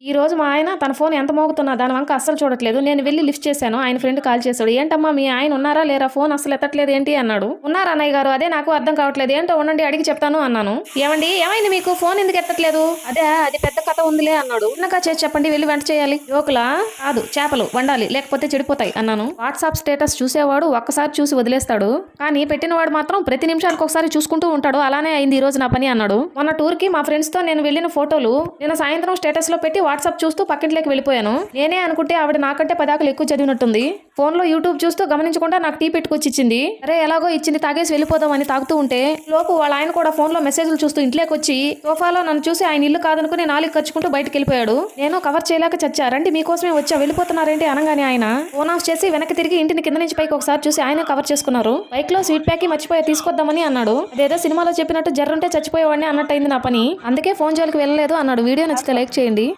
ఈ రోజు మా ఆయన తన ఫోన్ ఎంత మోగుతున్నా దాని వంక అస్సలు చూడట్లేదు. నేను వెళ్ళి లిఫ్ట్ చేశాను. ఆయన ఫ్రెండ్ కాల్ చేశాడు. ఏంటమ్మా మీ ఆయన ఉన్నారా లేరా, ఫోన్ అస్సలు ఎత్తట్లేదు ఏంటి అన్నాడు. ఉన్నారు అన్నయ్య గారు, అదే నాకు అర్థం కావట్లేదు, ఏంటో ఉండండి అడిగి చెప్తాను అన్నాను. ఏమండి ఏమైంది మీకు, ఫోన్ ఎందుకు ఎత్తట్లేదు? అదే అది పెద్ద కథ ఉందిలే అన్నాడు. ఉన్నగా చేసి చెప్పండి, వెళ్ళి వెంట చేయాలి. జోకులా కాదు, చేపలు వండాలి లేకపోతే చెడిపోతాయి అన్నాను. వాట్సాప్ స్టేటస్ చూసేవాడు ఒక్కసారి చూసి వదిలేస్తాడు, కానీ పెట్టినవాడు మాత్రం ప్రతి నిమిషానికి ఒకసారి చూసుకుంటూ ఉంటాడు. అలానే అయింది ఈ రోజు నా పని అన్నాడు. మొన్న టూర్ కి మా ఫ్రెండ్స్ తో నేను వెళ్ళిన ఫోటోలు నిన్న సాయంత్రం స్టేటస్ లో పెట్టి వాట్సాప్ చూస్తూ పక్కింట్లోకి వెళ్ళిపోయాను. నేనే అనుకుంటే ఆవిడ నాకంటే 10 ఆకులు ఎక్కువ చదివినట్టుంది. ఫోన్ లో యూట్యూబ్ చూస్తూ గమనించకుండా నాకు టీ పెట్టుకొచ్చి ఇచ్చింది. అరే ఎలాగో ఇచ్చింది, తాగేసి వెళ్ళిపోదామని తాగుతూ ఉంటే లోపు వాళ్ళ ఆయన కూడా ఫోన్ లో మెసేజ్లు చూస్తూ ఇంట్లోకి వచ్చి సోఫాలో నన్ను చూసి ఆయన ఇల్లు కాదనుకుని 4 ఖర్చుకుంటూ బయటకు వెళ్ళిపోయాడు. నేను కవర్ చేయలేక చచ్చా. రండి మీకోసమే వచ్చా, వెళ్ళిపోతున్నారేంటి అనగానే ఆయన ఫోన్ ఆఫ్ చేసి వెనక్కి తిరిగి ఇంటిని కింద నుంచి పైకి ఒకసారి చూసి ఆయన కవర్ చేసుకున్నారు. బైక్ లో స్వీట్ ప్యాక్ మర్చిపోయా తీసుకొద్దామని అన్నాడు. అదేదో సినిమాలో చెప్పినట్టు జర్రుంటే చచ్చిపోయేవాడిని అన్నట్టయింది నా పని, అందుకే ఫోన్ జోలికి వెళ్ళలేదు అన్నాడు. వీడియో నచ్చితే లైక్ చేయండి.